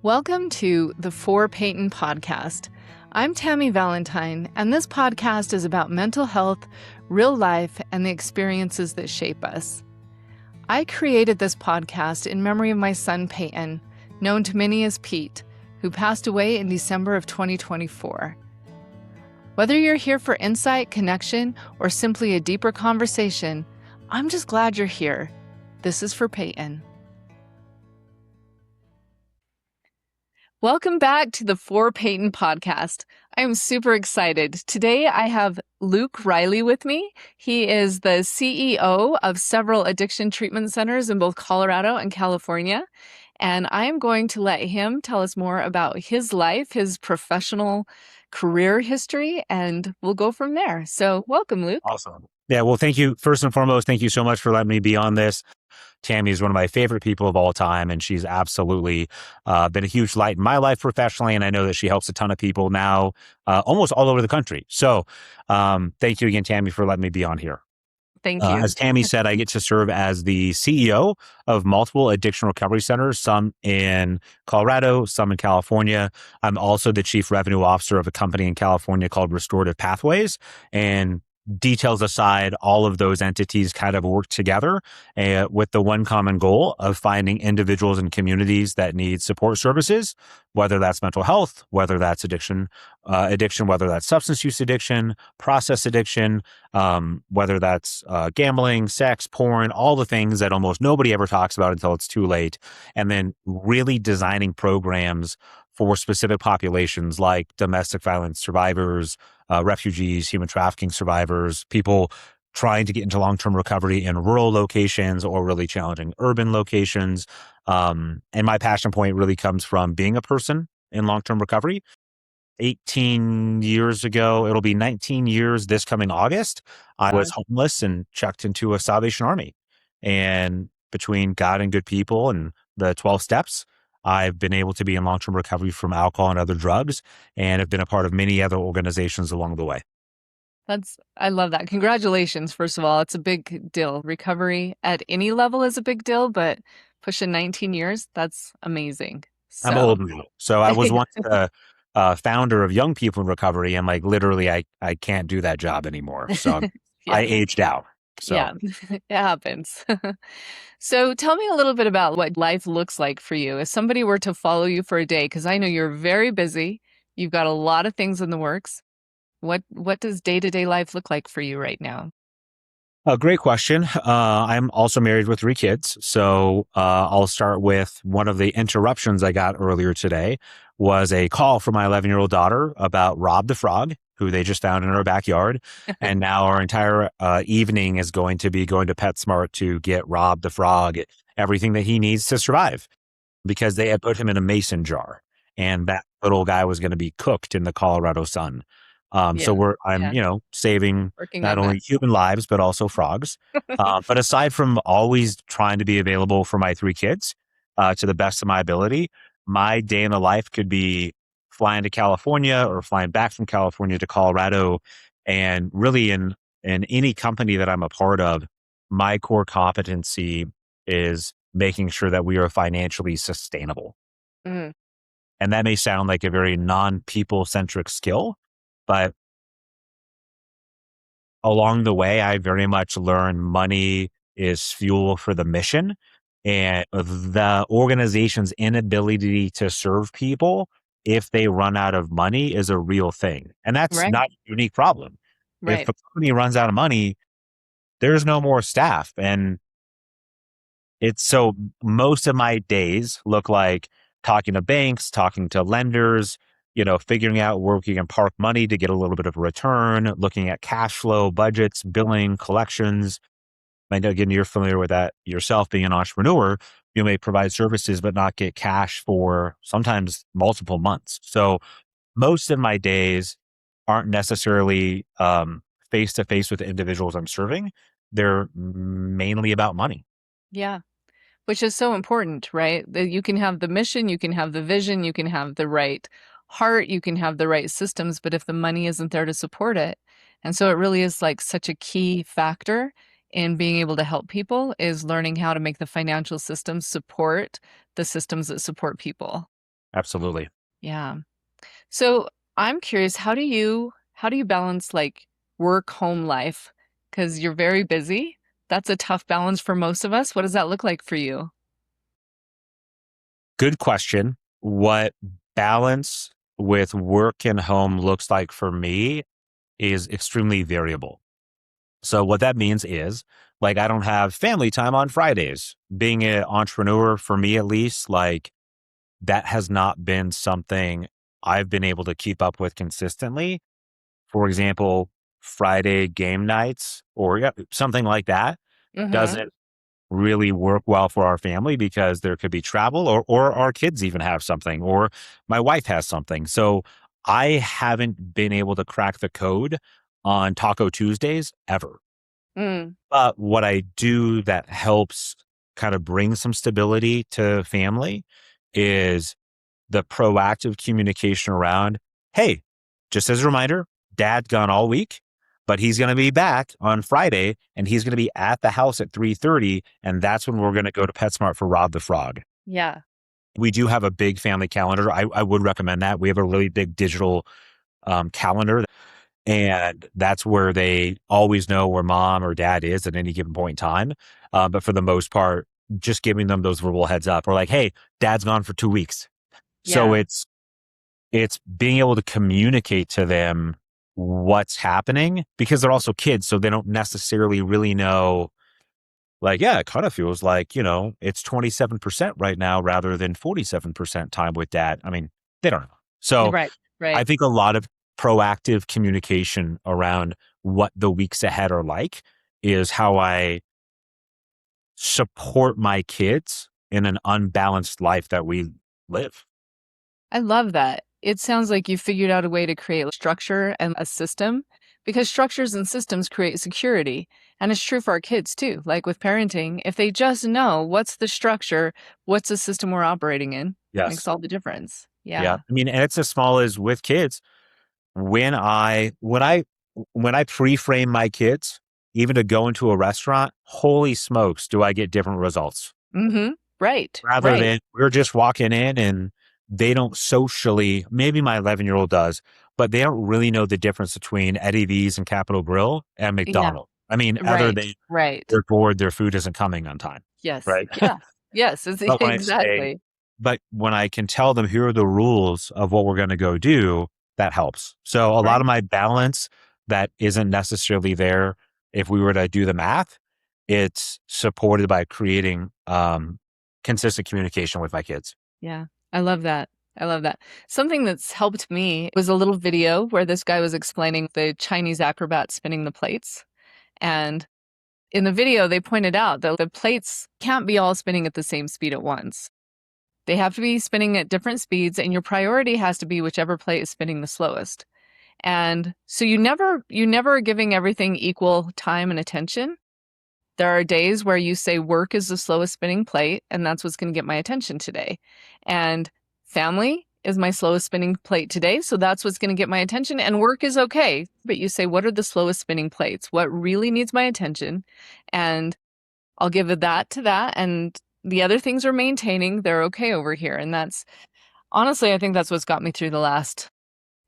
Welcome to the For Peyton podcast. I'm Tammy Valentine, and this podcast is about mental health, real life, and the experiences that shape us. I created this podcast in memory of my son Peyton, known to many as Pete, who passed away in December of 2024. Whether you're here for insight, connection, or simply a deeper conversation, I'm just glad you're here. This is For Peyton. Welcome back to the For Peyton podcast. I am super excited. Today I have Luke Riley with me. He is the CEO of several addiction treatment centers in both Colorado and California. And I am going to let him tell us more about his life, his professional career history, and we'll go from there. So welcome, Luke. Awesome. Yeah, well, thank you. First and foremost, thank you so much for letting me be on this. Tammy is one of my favorite people of all time, and she's absolutely been a huge light in my life professionally, and I know that she helps a ton of people now almost all over the country. So thank you again, Tammy, for letting me be on here. Thank you. As Tammy said, I get to serve as the CEO of multiple addiction recovery centers, some in Colorado, some in California. I'm also the chief revenue officer of a company in California called Restorative Pathways. And details aside, all of those entities kind of work together with the one common goal of finding individuals and communities that need support services, whether that's mental health, whether that's addiction, whether that's substance use addiction, process addiction, whether that's gambling, sex, porn, all the things that almost nobody ever talks about until it's too late. And then really designing programs for specific populations like domestic violence survivors, refugees, human trafficking survivors, people trying to get into long-term recovery in rural locations or really challenging urban locations. And my passion point really comes from being a person in long-term recovery. 18 years ago, it'll be 19 years this coming August, I was homeless and checked into a Salvation Army. And between God and good people and the 12 steps, I've been able to be in long-term recovery from alcohol and other drugs, and have been a part of many other organizations along the way. I love that. Congratulations, first of all. It's a big deal. Recovery at any level is a big deal, but pushing 19 years, that's amazing. I'm old now. So I was once the founder of Young People in Recovery, and like literally I can't do that job anymore. So I aged out. So. Yeah, it happens. So tell me a little bit about what life looks like for you. If somebody were to follow you for a day, because I know you're very busy, you've got a lot of things in the works. What does day-to-day life look like for you right now? A great question. I'm also married with 3 kids. So I'll start with one of the interruptions I got earlier today was a call from my 11-year-old daughter about Rob the frog, who they just found in our backyard. And now our entire evening is going to be going to PetSmart to get Rob the frog everything that he needs to survive, because they had put him in a mason jar, and that little guy was going to be cooked in the Colorado sun. So I'm saving not only human lives, but also frogs. But aside from always trying to be available for my 3 kids to the best of my ability, my day in the life could be flying to California or flying back from California to Colorado. And really in any company that I'm a part of, my core competency is making sure that we are financially sustainable. Mm-hmm. And that may sound like a very non-people centric skill, but along the way, I very much learned money is fuel for the mission, and the organization's inability to serve people if they run out of money is a real thing. And that's not a unique problem. If a company runs out of money, there's no more staff. And it's so most of my days look like talking to banks, talking to lenders, figuring out where we can park money to get a little bit of a return, looking at cash flow, budgets, billing, collections. I know, again, you're familiar with that yourself, being an entrepreneur. You may provide services, but not get cash for sometimes multiple months. So most of my days aren't necessarily face to face with the individuals I'm serving. They're mainly about money. Yeah. Which is so important, right? That you can have the mission, you can have the vision, you can have the right heart, you can have the right systems, but if the money isn't there to support it. And so it really is like such a key factor in being able to help people is learning how to make the financial systems support the systems that support people. Absolutely. Yeah. So I'm curious, how do you balance like work home life? Because you're very busy. That's a tough balance for most of us. What does that look like for you? Good question. What balance with work and home looks like for me is extremely variable. So what that means is like I don't have family time on Fridays. Being an entrepreneur for me at least, like that has not been something I've been able to keep up with consistently. For example, Friday game nights or yeah, something like that Mm-hmm. doesn't really work well for our family because there could be travel or our kids even have something or my wife has something. So I haven't been able to crack the code on Taco Tuesdays ever. Mm. But what I do that helps kind of bring some stability to family is the proactive communication around, hey, just as a reminder, dad's gone all week, but he's going to be back on Friday and he's going to be at the house at 3:30 and that's when we're going to go to PetSmart for Rob the Frog. Yeah. We do have a big family calendar. I would recommend that. We have a really big digital calendar and that's where they always know where mom or dad is at any given point in time. But for the most part, just giving them those verbal heads up or like, hey, dad's gone for 2 weeks. So Yeah. it's being able to communicate to them what's happening because they're also kids. So they don't necessarily really know, like, yeah, it kind of feels like, it's 27% right now rather than 47% time with dad. I mean, they don't know. So Right. I Right. think a lot of proactive communication around what the weeks ahead are like is how I support my kids in an unbalanced life that we live. I love that. It sounds like you figured out a way to create structure and a system because structures and systems create security. And it's true for our kids too. Like with parenting, if they just know what's the structure, what's the system we're operating in, makes Yes. all the difference. Yeah. Yeah. I mean, and it's as small as with kids. When I pre-frame my kids, even to go into a restaurant, holy smokes, do I get different results. Mhm. Right. Rather Right. than we're just walking in and they don't socially, maybe my 11-year-old does, but they don't really know the difference between Eddie V's and Capitol Grill and Yeah. McDonald's. I mean, other Right. than Right. they're bored, their food isn't coming on time, Yes. right? Yeah. Yes. It's But when I say exactly. but when I can tell them, "Here are the rules of what we're gonna go do," that helps. So, a lot of Right. my balance that isn't necessarily there if we were to do the math, it's supported by creating, consistent communication with my kids. Yeah. I love that. I love that. Something that's helped me was a little video where this guy was explaining the Chinese acrobat spinning the plates. And in the video, they pointed out that the plates can't be all spinning at the same speed at once. They have to be spinning at different speeds, and your priority has to be whichever plate is spinning the slowest. And so you never are giving everything equal time and attention. There are days where you say work is the slowest spinning plate, and that's what's going to get my attention today. And family is my slowest spinning plate today, so that's what's going to get my attention. And work is okay. But you say, what are the slowest spinning plates? What really needs my attention? And I'll give it that to that. And the other things are maintaining. They're okay over here. And that's honestly, I think that's what's got me through the last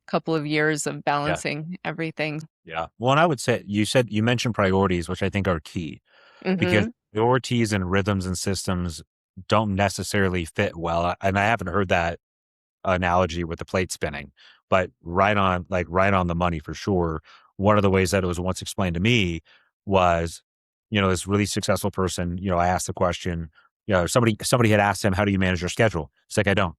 couple of years of Yeah, balancing everything. yeah. Well, and I would say you mentioned priorities, which I think are key because Hmm. priorities and rhythms and systems don't necessarily fit well, and I haven't heard that analogy with the plate spinning, but right on the money for sure. One of the ways that it was once explained to me was, this really successful person, I asked the question, somebody had asked him, how do you manage your schedule? He's like, I don't.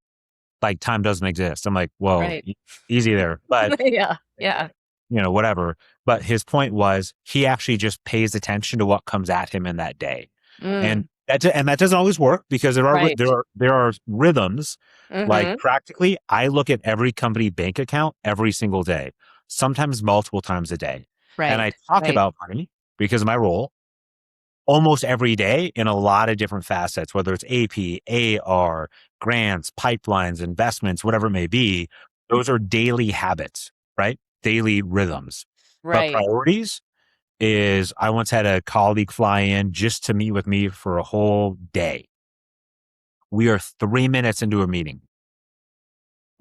Like time doesn't exist. I'm like, whoa, Right. easy there. But Yeah. Yeah. whatever. But his point was he actually just pays attention to what comes at him in that day. And Mm, that doesn't always work because right. there are rhythms. Like Mhm. practically, I look at every company bank account every single day, sometimes multiple times a day. And I Right. talk Right. about money because of my role almost every day in a lot of different facets, whether it's AP, AR, grants, pipelines, investments, whatever it may be. Those are daily habits, right? Daily rhythms. But Right. priorities is I once had a colleague fly in just to meet with me for a whole day. We are 3 minutes into a meeting.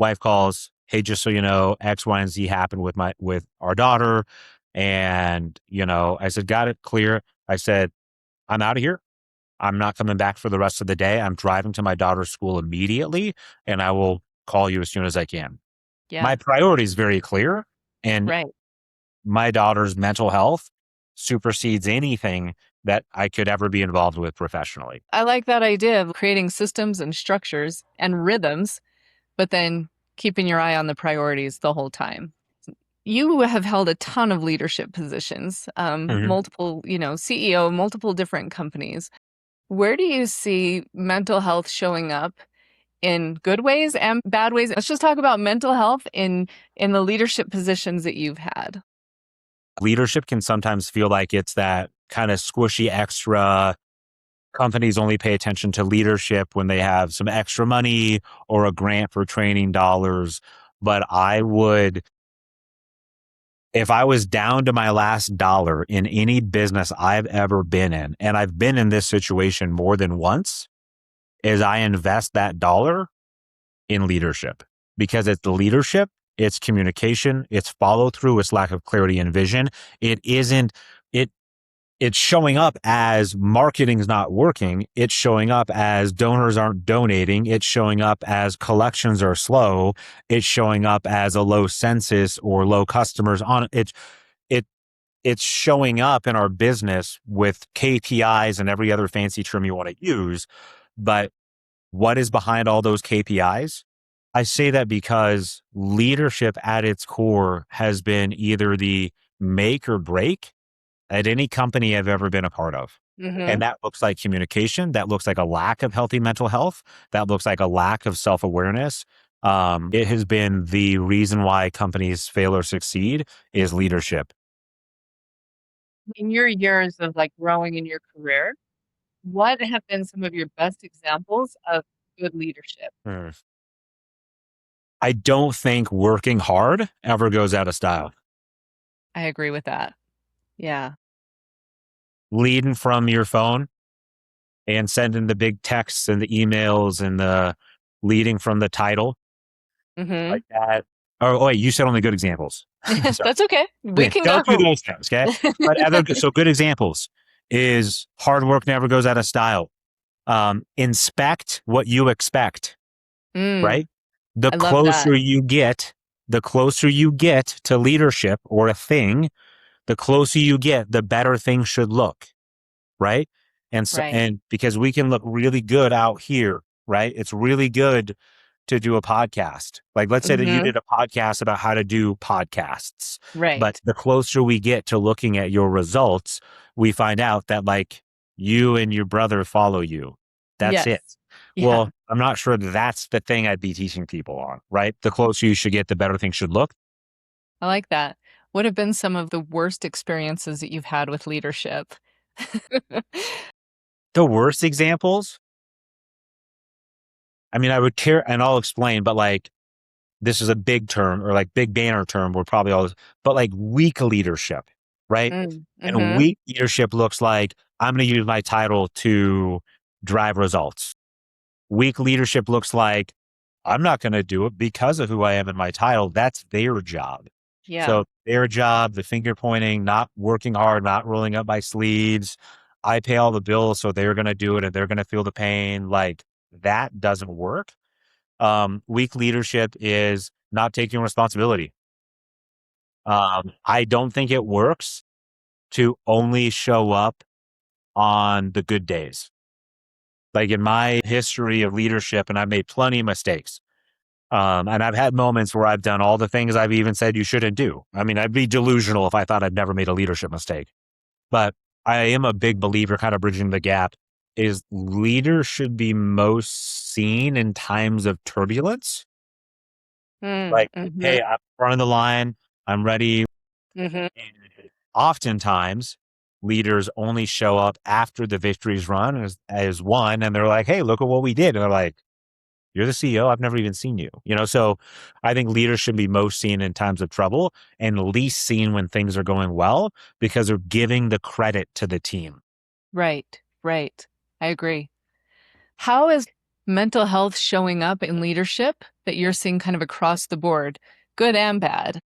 Wife calls, hey, just so you know, X, Y, and Z happened with our daughter. And, I said, got it clear. I said, I'm out of here. I'm not coming back for the rest of the day. I'm driving to my daughter's school immediately, and I will call you as soon as I can. My Yeah. priority is very clear, and Right. my daughter's mental health supersedes anything that I could ever be involved with professionally. I like that idea of creating systems and structures and rhythms, but then keeping your eye on the priorities the whole time. You have held a ton of leadership positions, Mhm. multiple, CEO, multiple different companies. Where do you see mental health showing up in good ways and bad ways? Let's just talk about mental health in the leadership positions that you've had. Leadership can sometimes feel like it's that kind of squishy extra. Companies only pay attention to leadership when they have some extra money or a grant for training dollars. But if I was down to my last dollar in any business I've ever been in, and I've been in this situation more than once, is I invest that dollar in leadership because it's leadership, it's communication, it's follow through, it's lack of clarity and vision. It isn't, it, it's showing up as marketing's not working. It's showing up as donors aren't donating. It's showing up as collections are slow. It's showing up as a low census or low customers on it. It it's showing up in our business with KPIs and every other fancy term you want to use. But what is behind all those KPIs? I say that because leadership at its core has been either the make or break at any company I've ever been a part of. And Mhm. that looks like communication. That looks like a lack of healthy mental health. That looks like a lack of self awareness. It has been the reason why companies fail or succeed is leadership. In your years of like growing in your career, what have been some of your best examples of good leadership? Hmm. I don't think working hard ever goes out of style. I agree with that. Yeah. Leading from your phone and sending the big texts and the emails and the leading from the title Mhm. like that. Oh, wait, you said only good examples. Sorry. That's okay. We Yeah, can don't do go. those things, okay? But so good examples is hard work never goes out of style. Inspect what you expect, Mm, right? The I love that. closer you get, the closer you get to leadership or a thing, the closer you get, the better things should look, right? Right. And because we can look really good out here, right? It's really good to do a podcast. Like, let's say that you Mhm. did a podcast about how to do podcasts. But Right. the closer we get to looking at your results, we find out that like you and your brother follow you. That's Yes. it. Yeah. Well, I'm not sure that's the thing I'd be teaching people on, right? The closer you should get, the better things should look. I like that. What have been some of the worst experiences that you've had with leadership? The worst examples, I mean, I would care, and I'll explain, but like this is a big term or like big banner term. We're probably all, but like weak leadership, right? Mm, And mhm. weak leadership looks like I'm going to use my title to drive results. Weak leadership looks like I'm not going to do it because of who I am in my title. That's their job. Yeah. So their job, the finger pointing, not working hard, not rolling up my sleeves. I pay all the bills, so they're going to do it and they're going to feel the pain. Like that doesn't work. Weak leadership is not taking responsibility. I don't think it works to only show up on the good days. Like in my history of leadership, and I've made plenty of mistakes. And I've had moments where I've done all the things I've even said you shouldn't do. I mean, I'd be delusional if I thought I'd never made a leadership mistake. But I am a big believer, kind of bridging the gap, is leaders should be most seen in times of turbulence. Mm, Like, hey, mhm. I'm running the line. I'm ready. Mhm. And oftentimes, leaders only show up after the victory's run as won, and they're like, "Hey, look at what we did." And they're like, "You're the CEO. I've never even seen you." So I think leaders should be most seen in times of trouble and least seen when things are going well because they're giving the credit to the team. Right. Right. I agree. How is mental health showing up in leadership that you're seeing kind of across the board, good and bad?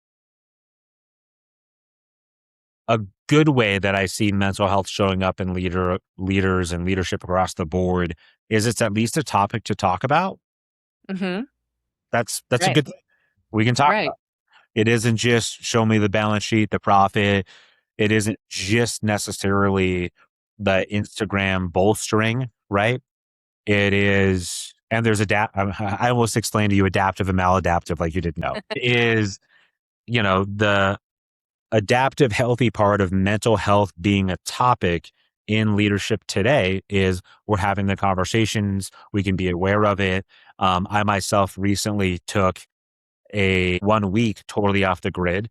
A good way that I see mental health showing up in leaders and leadership across the board is it's at least a topic to talk about. Mm-hmm. That's a Right. good thing. We can talk Right. about it. It isn't just show me the balance sheet, the profit. It isn't just necessarily the Instagram bolstering, right? It is, and there's I almost explained to you adaptive and maladaptive like you didn't know. It is, the adaptive, healthy part of mental health being a topic in leadership today is we're having the conversations. We can be aware of it. I myself recently took a 1 week totally off the grid,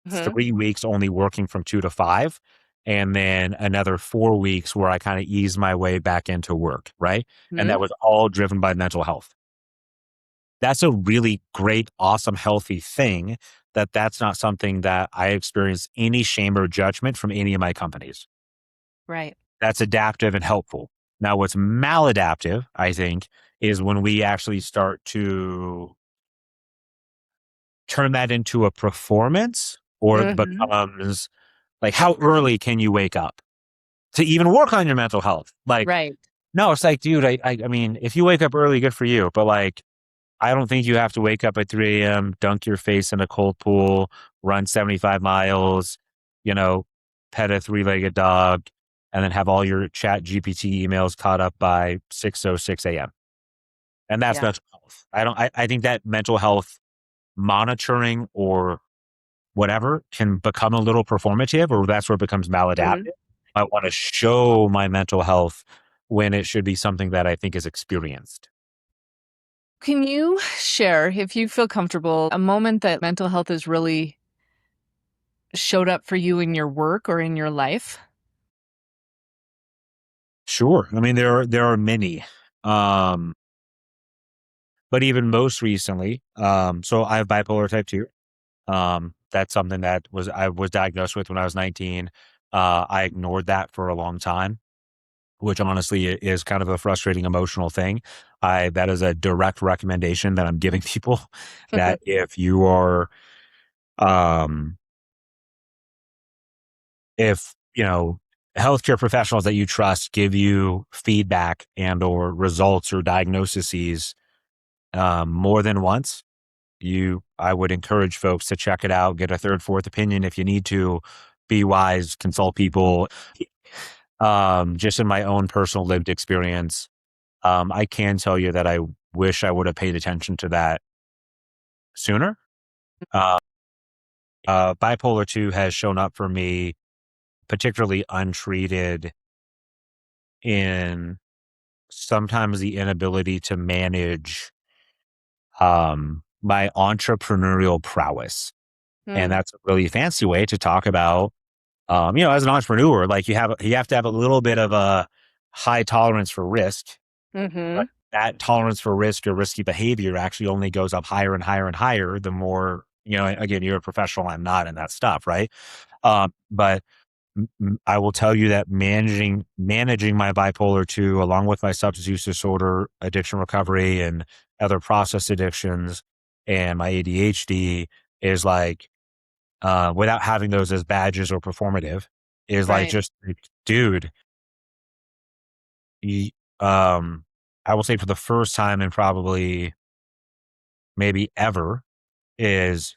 Mm-hmm. 3 weeks only working from 2 to 5, and then another 4 weeks where I kind of eased my way back into work. Right. And Mm-hmm. that was all driven by mental health. That's a really great, awesome, healthy thing that's not something that I experience any shame or judgment from any of my companies. Right. That's adaptive and helpful. Now, what's maladaptive, I think, is when we actually start to turn that into a performance or it Mm-hmm. becomes like, how early can you wake up to even work on your mental health? Like, Right. no, it's like, dude, I mean, if you wake up early, good for you. But like, I don't think you have to wake up at 3 a.m., dunk your face in a cold pool, run 75 miles, you know, pet a three-legged dog, and then have all your chat GPT emails caught up by 6:06 a.m. And that's Yeah. mental health. I think that mental health monitoring or whatever can become a little performative, or that's where it becomes Mm-hmm. maladaptive. I want to show my mental health when it should be something that I think is experienced. Can you share, if you feel comfortable, a moment that mental health has really showed up for you in your work or in your life? Sure. I mean, there are many. Um, but even most recently, so I have bipolar type 2. That's something that I was diagnosed with when I was 19. I ignored that for a long time, which honestly is kind of a frustrating emotional thing. That is a direct recommendation that I'm giving people that if you are, um, if, healthcare professionals that you trust give you feedback and or results or diagnoses, more than once, I would encourage folks to check it out, get a third, fourth opinion if you need to. Be wise, consult people. Just in my own personal lived experience, I can tell you that I wish I would have paid attention to that sooner. Uh, Bipolar 2 has shown up for me, particularly untreated, in sometimes the inability to manage my entrepreneurial prowess. And Mm. that's a really fancy way to talk about, as an entrepreneur, like you have to have a little bit of a high tolerance for risk, but Mhm. that tolerance for risk or risky behavior actually only goes up higher and higher and higher the more, again, you're a professional, I'm not in that stuff, right? But I will tell you that managing my bipolar 2 along with my substance use disorder, addiction recovery, and other process addictions and my ADHD is like, without having those as badges or performative, is like Right. just like, dude, y- um, I will say for the first time and probably maybe ever is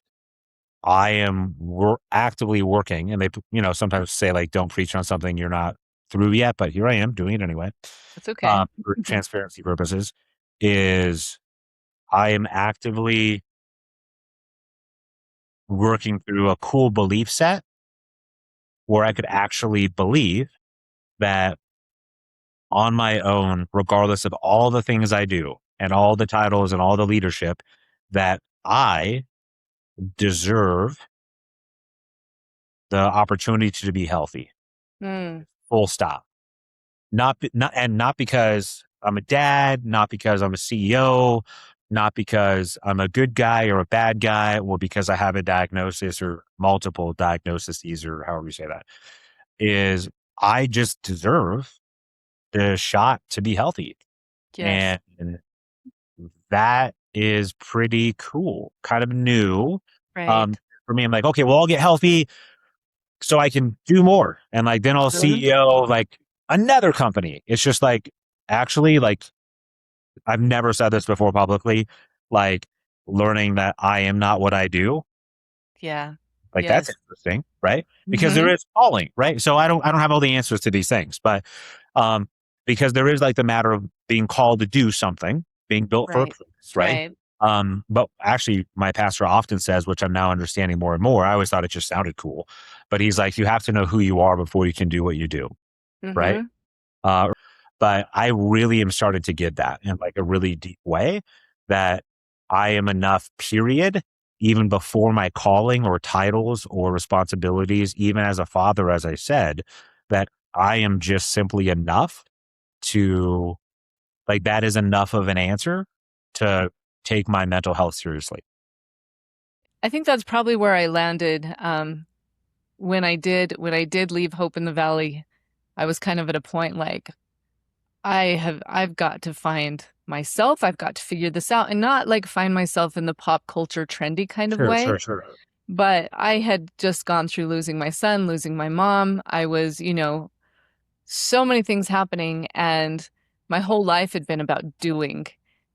I am actively working, and they, sometimes say like, don't preach on something you're not through yet, but here I am doing it anyway. That's okay. For transparency purposes, is I am actively working through a cool belief set where I could actually believe that on my own, regardless of all the things I do and all the titles and all the leadership, that I deserve the opportunity to be healthy. Mm. Full stop. Not because I'm a dad, not because I'm a CEO, not because I'm a good guy or a bad guy, or because I have a diagnosis or multiple diagnoses or however you say that, is I just deserve the shot to be healthy. Yes. And that is pretty cool, kind of new. Um, Right. for me, I'm like, okay, well, I'll get healthy so I can do more. And like, then I'll Mhm. CEO of like another company. It's just like, actually, like, I've never said this before publicly, like learning that I am not what I do. Yeah. Like that's Yes. interesting, right? Because there Mhm. is calling, right? So I don't have all the answers to these things, but um because there is like the matter of being called to do something, being built for a Right. purpose, right? Right. But actually my pastor often says, which I'm now understanding more and more, I always thought it just sounded cool, but he's like, you have to know who you are before you can do what you do, right? Mhm. Uh, but I really am starting to get that in like a really deep way that I am enough, period, even before my calling or titles or responsibilities, even as a father, as I said, that I am just simply enough to like that is enough of an answer to take my mental health seriously. I think that's probably where I landed, when I did leave Hope in the Valley. I was kind of at a point like, I've got to find myself, I've got to figure this out, and not, like, find myself in the pop culture trendy kind of Sure, way, sure, sure. but I had just gone through losing my son, losing my mom. I was, so many things happening, and my whole life had been about doing.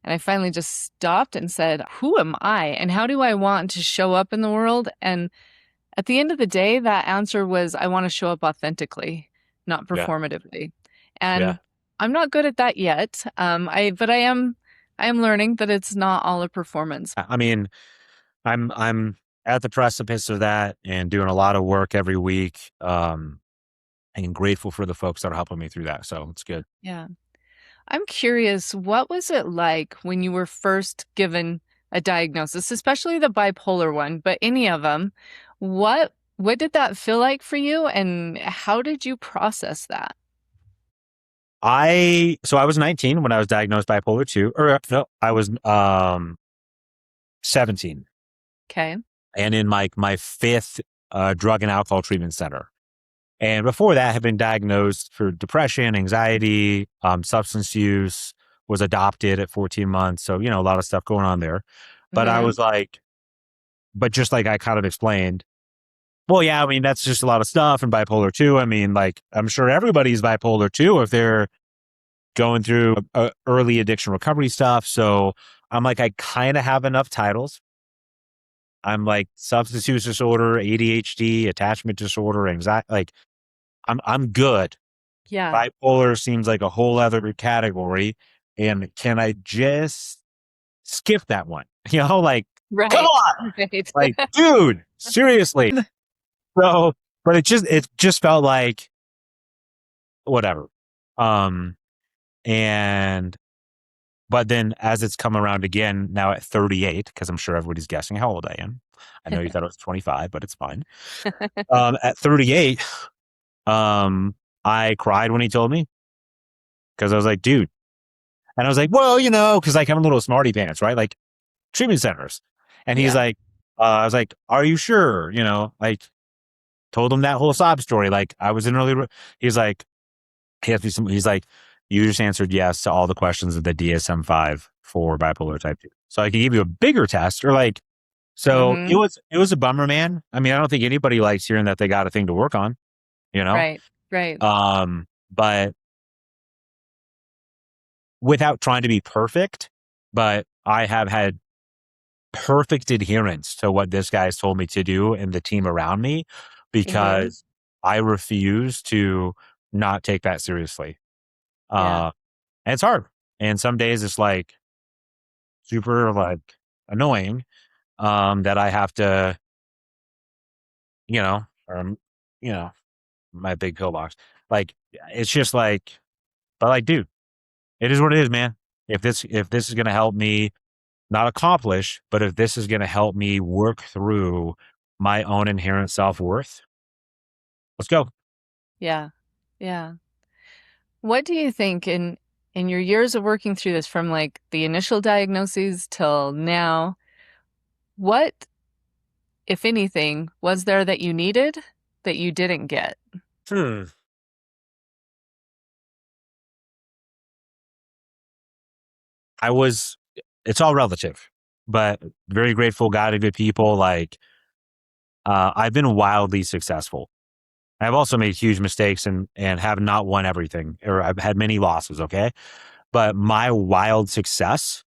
And I finally just stopped and said, "Who am I, and how do I want to show up in the world?" And at the end of the day, that answer was, I wanna show up authentically, not Yeah, performatively. yeah. And I'm not good at that yet. I am learning that it's not all a performance. I mean, I'm at the precipice of that and doing a lot of work every week. And grateful for the folks that are helping me through that. So it's good. Yeah. I'm curious, what was it like when you were first given a diagnosis, especially the bipolar one, but any of them? What did that feel like for you, and how did you process that? I was 19 when I was diagnosed bipolar 2, or no, I was 17 Okay. and in my fifth drug and alcohol treatment center. And before that, I had been diagnosed for depression, anxiety, substance use, was adopted at 14 months. So, a lot of stuff going on there. But I Mhm. was like, but just like I kind of explained, well, yeah, I mean, that's just a lot of stuff and bipolar 2. I mean, like, I'm sure everybody's bipolar 2 if they're going through early addiction recovery stuff. So I'm like, I kind of have enough titles. I'm like substance use disorder, ADHD, attachment disorder, anxiety. Like I'm good. Yeah. Bipolar seems like a whole other category. And can I just skip that one? Like, come Right. on, Right. like, dude, seriously. So, but it just felt like whatever. Um, and But then as it's come around again now at 38, because I'm sure everybody's guessing how old I am. I know you thought I was 25, but it's fine. At 38, um, I cried when he told me because I was like, dude. And I was like, well, because like I'm a little smarty pants, right? Like treatment centers. And he's Yeah. like, I was like, are you sure? Like told him that whole sob story. Like I was in he's like, he's like, you just answered yes to all the questions of the DSM-5 for bipolar type 2. So I can give you a bigger test or like, so it Mhm. was it was a bummer, man. I mean, I don't think anybody likes hearing that they got a thing to work on, you know? Right. Right. But without trying to be perfect, but I have had perfect adherence to what this guy's told me to do and the team around me Mhm. because I refuse to not take that seriously. Yeah. Uh, and it's hard. And some days it's like super like annoying that I have to, or you know, my big pillbox. Like it's just like, but like, dude, it is what it is, man. If this is gonna help me not accomplish, but if this is gonna help me work through my own inherent self worth, let's go. Yeah. Yeah. What do you think in your years of working through this, from, like, the initial diagnoses till now, what, if anything, was there that you needed that you didn't get? Hmm. I was it's all relative, but very grateful, guy to good people. Like, I've been wildly successful. I've also made huge mistakes and have not won everything, or I've had many losses. Okay. But my wild success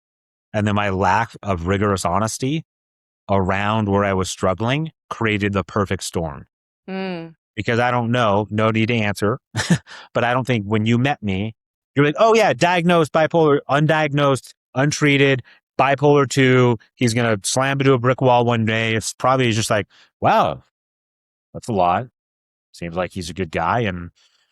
and then my lack of rigorous honesty around where I was struggling created the perfect storm. Mm. Because I don't know, no need to answer, but I don't think when you met me, you're like, oh yeah, diagnosed bipolar, undiagnosed, untreated, bipolar 2. He's going to slam into a brick wall one day. It's probably just like, wow, that's a lot. Seems like he's a good guy and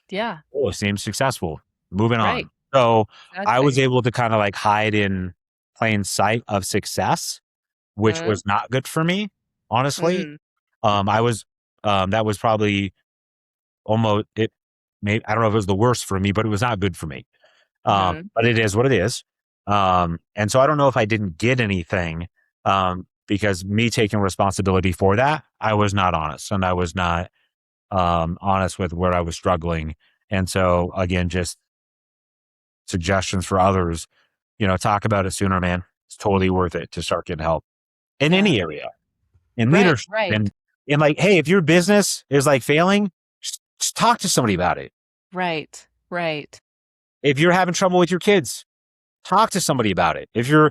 Yeah. oh, seems successful. Moving Right. on. So I was Exactly. able to kind of like hide in plain sight of success, which Mm. was not good for me, honestly. Mm. I was, that was probably almost it. Maybe I don't know if it was the worst for me, but it was not good for me. Mm-hmm. But it is what it is. And so I don't know if I didn't get anything, because me taking responsibility for that, I was not honest and I was not, honest with where I was struggling. And so again, just suggestions for others, talk about it sooner, man. It's totally worth it to start getting help in Yeah. any area, in Right. leadership, Right. and like, hey, if your business is like failing, just talk to somebody about it. Right. Right. If you're having trouble with your kids, talk to somebody about it. If you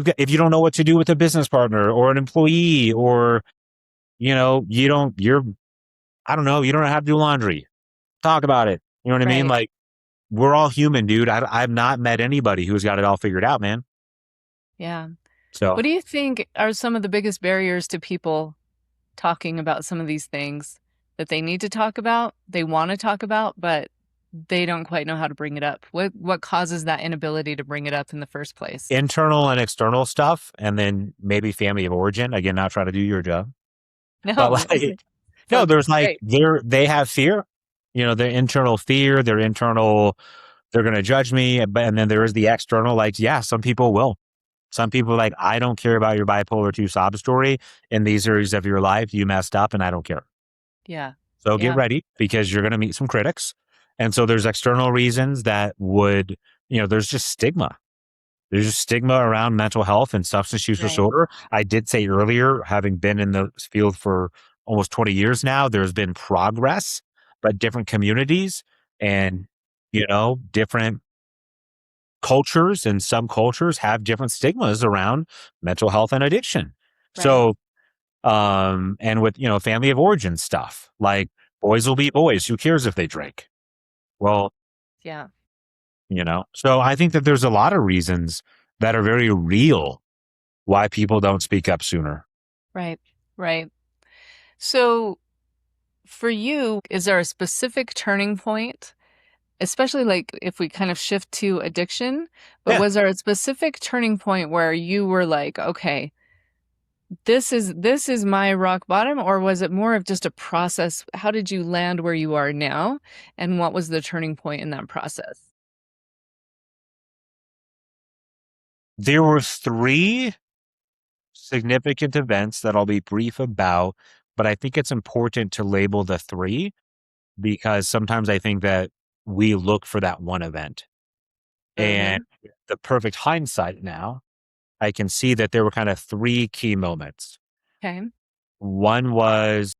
don't know what to do with a business partner or an employee, or I don't know, you don't know how to do laundry, talk about it. You know what I mean? Right. Like, we're all human, dude. I've not met anybody who's got it all figured out, man. Yeah. So What do you think are some of the biggest barriers to people talking about some of these things that they need to talk about, they want to talk about, but they don't quite know how to bring it up? What causes that inability to bring it up in the first place? internal and external stuff, and then maybe family of origin. Again, not trying to do your job, but No. like, no, That's there's like great. they have fear. Their internal fear, their internal, they're going to judge me. And then there is the external, like, yeah, some people will. Some people are like, I don't care about your bipolar 2 sob story in these areas of your life. You messed up and I don't care. Yeah. So get Yeah. ready because you're going to meet some critics. And so there's external reasons that would, there's just stigma. There's just stigma around mental health and substance use Right. disorder. I did say earlier, having been in the field for almost 20 years now, there's been progress, but different communities and, different cultures and subcultures have different stigmas around mental health and addiction. Right. So, and with, family of origin stuff, like boys will be boys. Who cares if they drink? Well, Yeah. so I think that there's a lot of reasons that are very real why people don't speak up sooner. Right. Right. So for you, is there a specific turning point? Especially like if we kind of shift to addiction, but Yeah. was there a specific turning point where you were like, okay, this is my rock bottom, or was it more of just a process? How did you land where you are now, and what was the turning point in that process? There were three significant events that I'll be brief about, but I think it's important to label the three because sometimes I think that we look for that one event. And Mhm. the perfect hindsight now, I can see that there were kind of three key moments. Okay. One was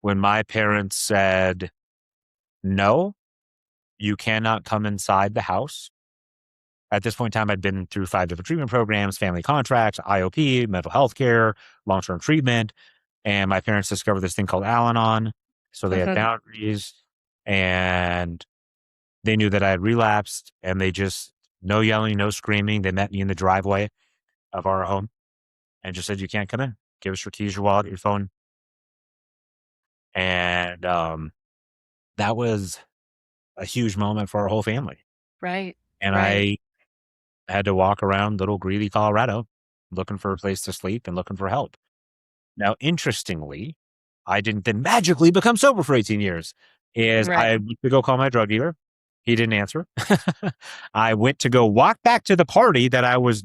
when my parents said, no, you cannot come inside the house. At this point in time, I'd been through 5 different treatment programs, family contracts, IOP, mental health care, long term treatment. And my parents discovered this thing called Al Anon. So they had boundaries and they knew that I had relapsed and they just, no yelling, no screaming. They met me in the driveway of our home and just said, you can't come in. Give us your keys, your wallet, your phone. And that was a huge moment for our whole family. Right. And Right. I had to walk around little greedy Colorado looking for a place to sleep and looking for help. Now, interestingly, I didn't then magically become sober for 18 years. Is I Right. went to go call my drug dealer. He didn't answer. I went to go walk back to the party that I was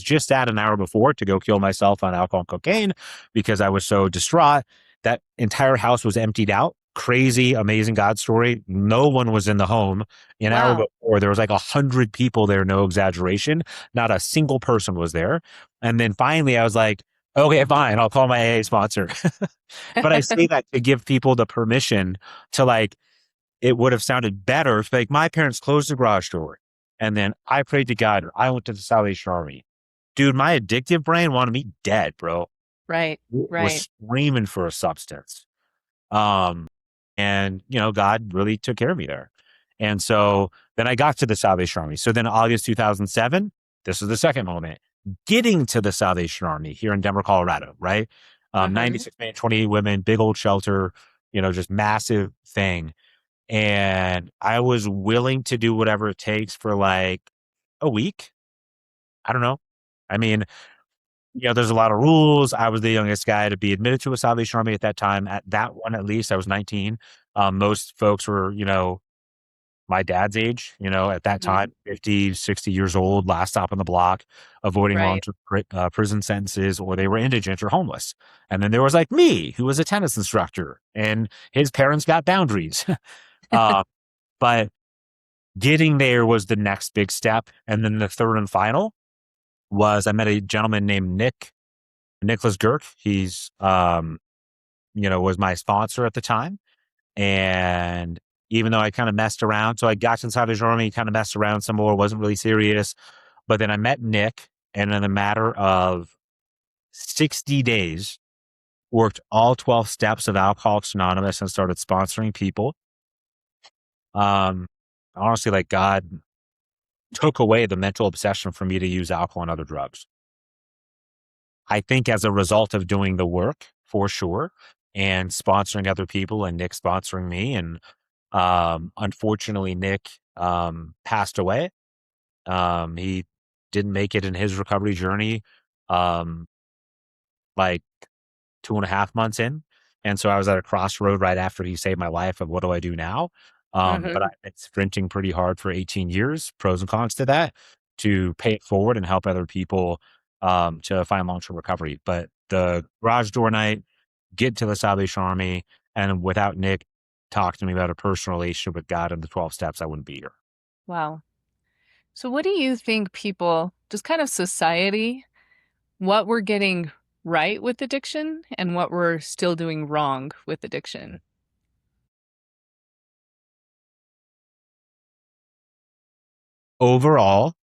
just at an hour before to go kill myself on alcohol and cocaine because I was so distraught. That entire house was emptied out, crazy, amazing God story. No one was in the home an hour Wow. before. There was like 100 people there, no exaggeration. Not a single person was there. And then finally, I was like, okay, fine, I'll call my AA sponsor. But I say that to give people the permission to like, it would have sounded better if like my parents closed the garage door and then I prayed to God or I went to the Salvation Army. Dude, my addictive brain wanted me dead, bro. Right. Right. Was screaming for a substance. Um, and God really took care of me there. And so then I got to the Salvation Army. So then August 2007, this is the second moment, getting to the Salvation Army here in Denver, Colorado, right? Mm-hmm. 96 men, 28 women, big old shelter, just massive thing. And I was willing to do whatever it takes for like a week. I don't know. I mean, there's a lot of rules. I was the youngest guy to be admitted to a Salvation Army at that time. At that one, at least, I was 19. Most folks were, my dad's age, at that Mm-hmm. time, 50, 60 years old, last stop on the block, avoiding Right. long-term prison sentences, or they were indigent or homeless. And then there was like me, who was a tennis instructor, and his parents got boundaries. uh, but getting there was the next big step. And then the third and final was I met a gentleman named Nicholas Girk. He's, was my sponsor at the time. And even though I kind of messed around, so I got inside his army, kind of messed around some more, wasn't really serious. But then I met Nick, and in a matter of 60 days, worked all 12 steps of Alcoholics Anonymous and started sponsoring people. Honestly, like God took away the mental obsession for me to use alcohol and other drugs. I think as a result of doing the work, for sure, and sponsoring other people and Nick sponsoring me. And unfortunately, Nick passed away. He didn't make it in his recovery journey, um, like 2.5 months in. And so I was at a crossroad right after he saved my life of what do I do now? But Mm-hmm. I've been sprinting pretty hard for 18 years, pros and cons to that, to pay it forward and help other people to find long-term recovery. But the garage door night, get to the Salvation Army, and without Nick talking to me about a personal relationship with God and the 12 steps, I wouldn't be here. Wow. So what do you think people, just kind of society, what we're getting right with addiction and what we're still doing wrong with addiction? Overall,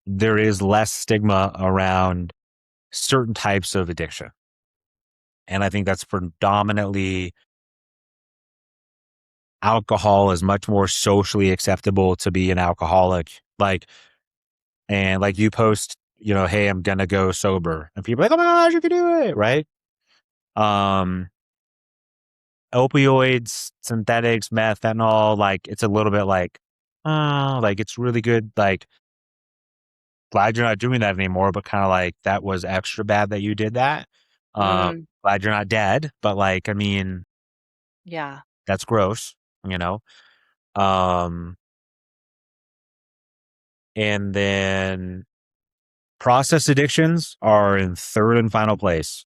there is less stigma around certain types of addiction. And I think that's predominantly alcohol is much more socially acceptable to be an alcoholic. And like you post, hey, I'm going to go sober. And people are like, oh my gosh, you can do it. Right. Um, Opioids, synthetics, meth, fentanyl, like it's a little bit like it's really good. Like, glad you're not doing that anymore, but kind of like that was extra bad that you did that. Mm, Glad you're not dead, but like, I mean, yeah. that's gross, you know? Um, and then process addictions are in third and final place.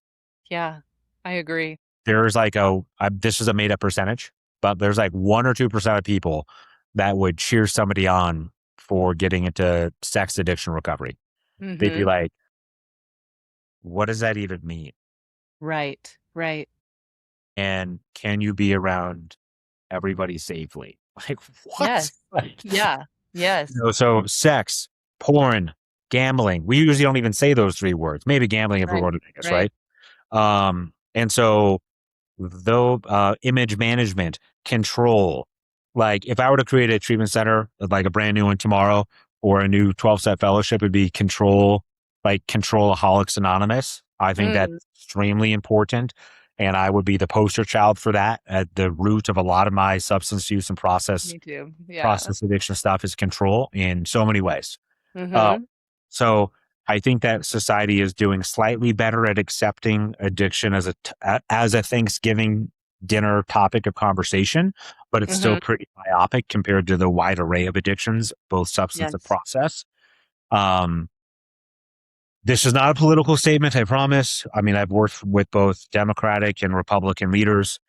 Yeah. I agree. There's like this is a made up percentage, but there's like 1 or 2% of people that would cheer somebody on for getting into sex addiction recovery. They'd be Mm-hmm. like, what does that even mean? Right. Right. And can you be around everybody safely? Like, what? Yes. Yeah. Yes. So sex, porn, gambling. We usually don't even say those three words. Maybe gambling if we're Right. going to Vegas, Right. right? And so though image management, control. Like if I were to create a treatment center, like a brand new one tomorrow, or a new 12-step fellowship, would be control, like Controlaholics Anonymous. I think that's Mm, extremely important. And I would be the poster child for that. At the root of a lot of my substance use and me too. Yeah. process addiction stuff is control in so many ways. Uh, Mm-hmm. so I think that society is doing slightly better at accepting addiction as as a Thanksgiving dinner topic of conversation, but it's still Mm-hmm. pretty myopic compared to the wide array of addictions, both substance and Yes. process. Um, this is not a political statement, I promise. I mean, I've worked with both Democratic and Republican leaders.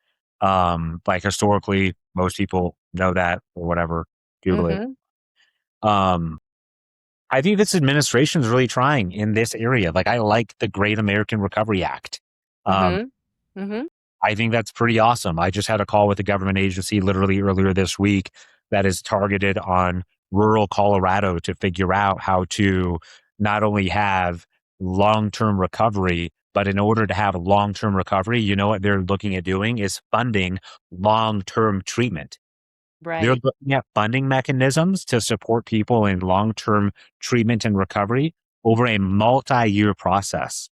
Like historically, most people know that or whatever. Google it. Mm-hmm. Um, I think this administration is really trying in this area. Like I like the Great American Recovery Act. Um, Mm-hmm. Mm-hmm. I think that's pretty awesome. I just had a call with a government agency literally earlier this week that is targeted on rural Colorado to figure out how to not only have long term recovery, but in order to have long term recovery, you know what they're looking at doing is funding long term treatment. They're Right. looking at funding mechanisms to support people in long term treatment and recovery over a multi year process.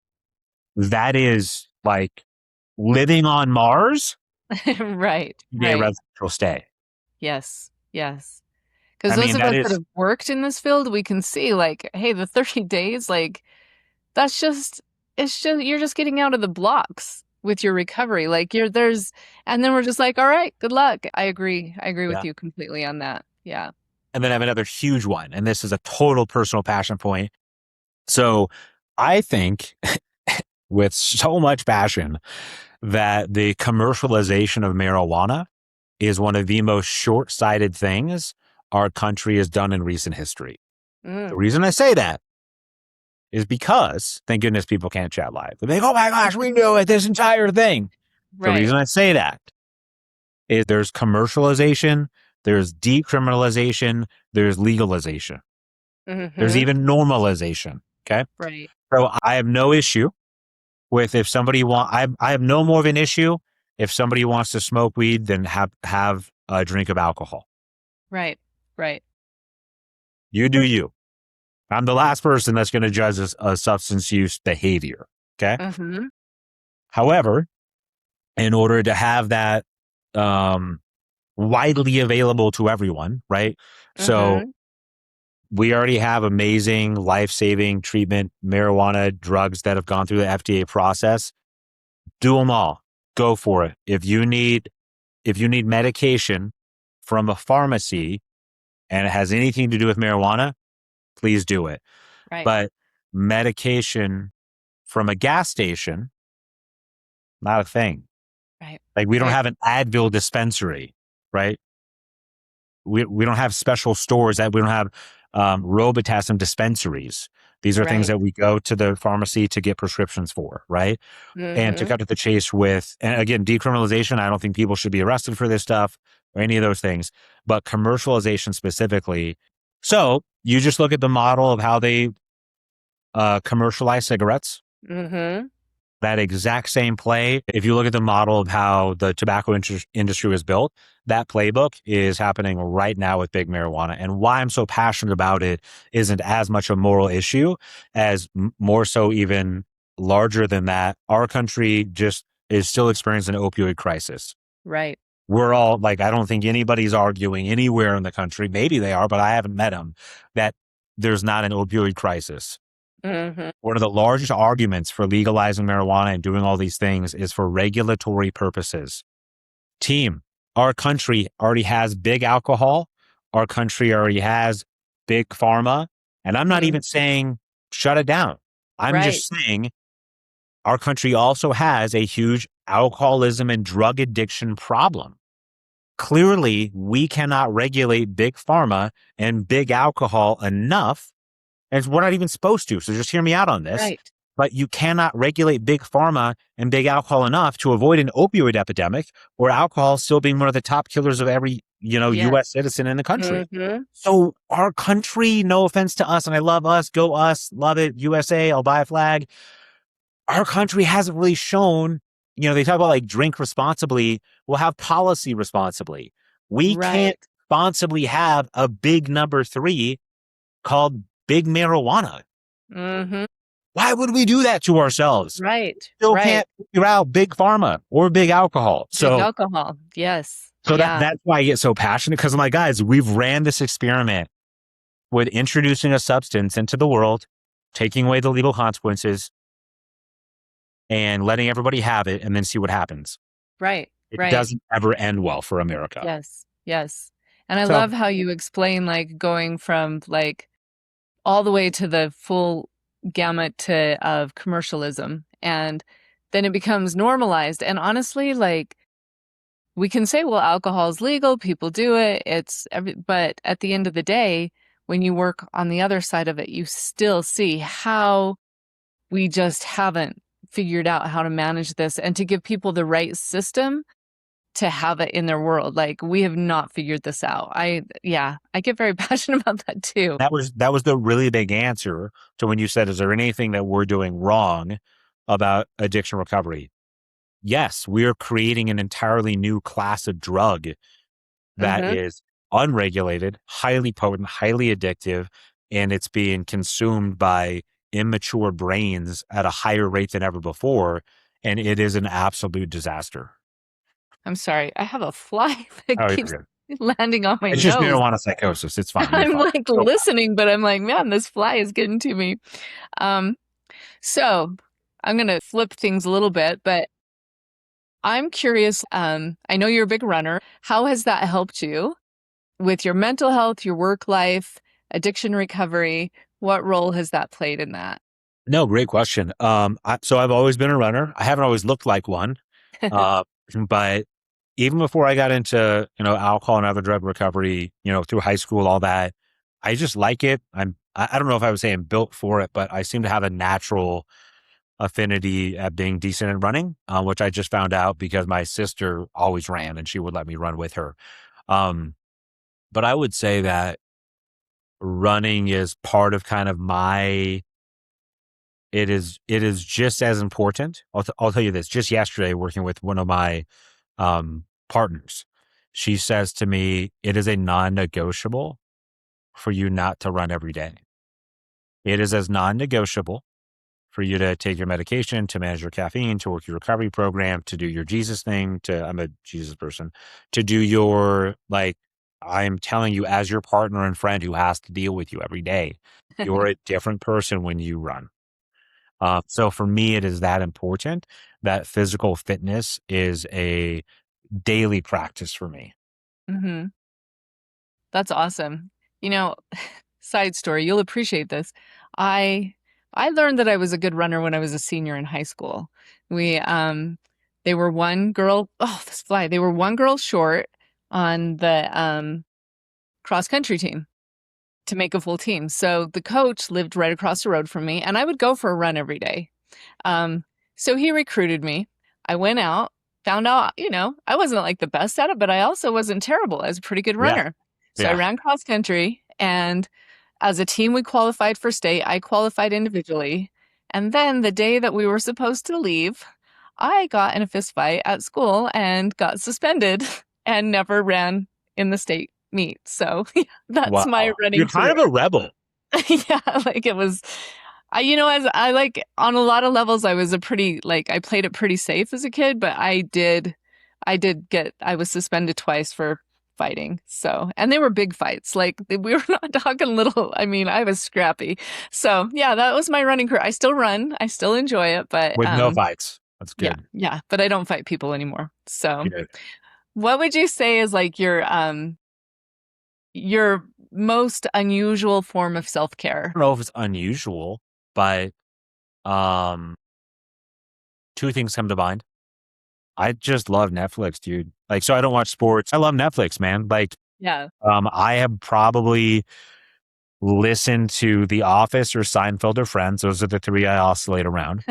That is like living on Mars, Right. day Right. residential stay. Yes. Yes. Because I those mean, of that us that is, have worked in this field, we can see like, hey, the 30 days, like that's just it's just you're just getting out of the blocks with your recovery. Like you're there's and then we're just like, all right, good luck. I agree. I agree with yeah. you completely on that. Yeah. And then I have another huge one, and this is a total personal passion point. So I think with so much passion that the commercialization of marijuana is one of the most short sighted things our country has done in recent history. The Mm, reason I say that is because, thank goodness people can't chat live. They're like, oh my gosh, we knew it, this entire thing. The right. reason I say that is there's commercialization, there's decriminalization, there's legalization, there's Mm-hmm. even normalization. Okay. Right. So I have no issue with if somebody I have no more of an issue if somebody wants to smoke weed than have a drink of alcohol. Right. Right. You do you. I'm the last person that's going to judge a substance use behavior. Okay. Mm-hmm. However, in order to have that um, widely available to everyone, right? So Mm-hmm. we already have amazing life saving treatment, marijuana drugs that have gone through the FDA process. Do them all. Go for it. If you need medication from a pharmacy and it has anything to do with marijuana, please do it. Right. But medication from a gas station, not a thing. Right. Like we don't Right. have an Advil dispensary, right? We don't have special stores that we don't have Robitussin dispensaries. These are things Right. that we go to the pharmacy to get prescriptions for, right? And to Mm-hmm. cut to the chase with, and again, decriminalization, I don't think people should be arrested for this stuff or any of those things, but commercialization specifically. So you just look at the model of how they commercialize cigarettes, Mm-hmm. that exact same play. If you look at the model of how the tobacco industry was built, that playbook is happening right now with big marijuana. And why I'm so passionate about it isn't as much a moral issue as more so even larger than that. Our country just is still experiencing an opioid crisis. Right. We're all like, I don't think anybody's arguing anywhere in the country. Maybe they are, but I haven't met them that there's not an opioid crisis. Mm-hmm. One of the largest arguments for legalizing marijuana and doing all these things is for regulatory purposes. Team, our country already has big alcohol. Our country already has big pharma. And I'm not Mm-hmm. even saying shut it down. I'm Right. just saying our country also has a huge alcoholism and drug addiction problem. Clearly, we cannot regulate big pharma and big alcohol enough, and we're not even supposed to. So just hear me out on this. Right. But you cannot regulate big pharma and big alcohol enough to avoid an opioid epidemic or alcohol still being one of the top killers of every, Yes. US citizen in the country. Mm-hmm. So our country, no offense to us, and I love us, go us, love it, USA, I'll buy a flag. Our country hasn't really shown, they talk about like drink responsibly. We'll have policy responsibly. We can't Right. responsibly have a big number three called big marijuana. Mm-hmm. Why would we do that to ourselves? Right. Still Right. can't figure out big pharma or big alcohol. Big So, alcohol. Yes. so Yeah. that's why I get so passionate because I'm like, guys, we've ran this experiment with introducing a substance into the world, taking away the legal consequences, and letting everybody have it, and then see what happens. Right. It Right. doesn't ever end well for America. Yes. Yes. And I So, love how you explain like going from like all the way to the full gamut of commercialism and then it becomes normalized. And honestly, like we can say, well, alcohol is legal, people do it, but at the end of the day, when you work on the other side of it, you still see how we just haven't figured out how to manage this and to give people the right system to have it in their world. Like, we have not figured this out. I get very passionate about that too. That was the really big answer to when you said, is there anything that we're doing wrong about addiction recovery? Yes, we are creating an entirely new class of drug that Uh-huh. is unregulated, highly potent, highly addictive, and it's being consumed by immature brains at a higher rate than ever before. And it is an absolute disaster. I'm sorry. I have a fly that Oh, you're keeps good. landing on my It's just nose. marijuana psychosis. It's fine. You're I'm fine. like So listening, but I'm like, man, this fly is getting to me. Um, so I'm gonna flip things a little bit, but I'm curious. I know you're a big runner. How has that helped you with your mental health, your work life, addiction recovery? What role has that played in that? no, great question. So I've always been a runner. I haven't always looked like one, uh, but even before I got into alcohol and other drug recovery, through high school, all that, I just like it. I don't know if I would say I'm built for it, but I seem to have a natural affinity at being decent at running, which I just found out because my sister always ran and she would let me run with her. Um, but I would say that running is part of kind of my it is just as important. I'll tell you this. Just yesterday, working with one of my partners, she says to me, "It is a non-negotiable for you not to run every day. It is as non-negotiable for you to take your medication, to manage your caffeine, to work your recovery program, to do your Jesus thing. I'm a Jesus person. To do your like." I'm telling you, as your partner and friend who has to deal with you every day, you're a different person when you run. So for me, it is that important that physical fitness is a daily practice for me. Hmm. That's awesome. You know, side story, you'll appreciate this. I I learned that I was a good runner when I was a senior in high school. We they were one girl, oh, this fly. They were one girl short on the cross country team to make a full team. So the coach lived right across the road from me and I would go for a run every day. Um, so he recruited me. I went out, found out, I wasn't like the best at it, but I also wasn't terrible. I was a pretty good Yeah. runner. So I Yeah. ran cross country, and as a team, we qualified for state. I qualified individually. And then the day that we were supposed to leave, I got in a fist fight at school and got suspended and never ran in the state meet. So that's my Wow. running You're kind career. of a rebel. Yeah, like it was as I like on a lot of levels, I was a pretty like I played it pretty safe as a kid, but I was suspended twice for fighting. So, and they were big fights. Like we were not talking little. I mean, I was scrappy. So, yeah, that was my running career. I still run. I still enjoy it, but With no fights. That's yeah, good. yeah, but I don't fight people anymore. So, Good. what would you say is like your most unusual form of self-care? I don't know if it's unusual, but um, two things come to mind. I just love Netflix, dude. Like, so I don't watch sports. I love Netflix, man. Like, Yeah. I have probably listened to The Office or Seinfeld or Friends. Those are the three I oscillate around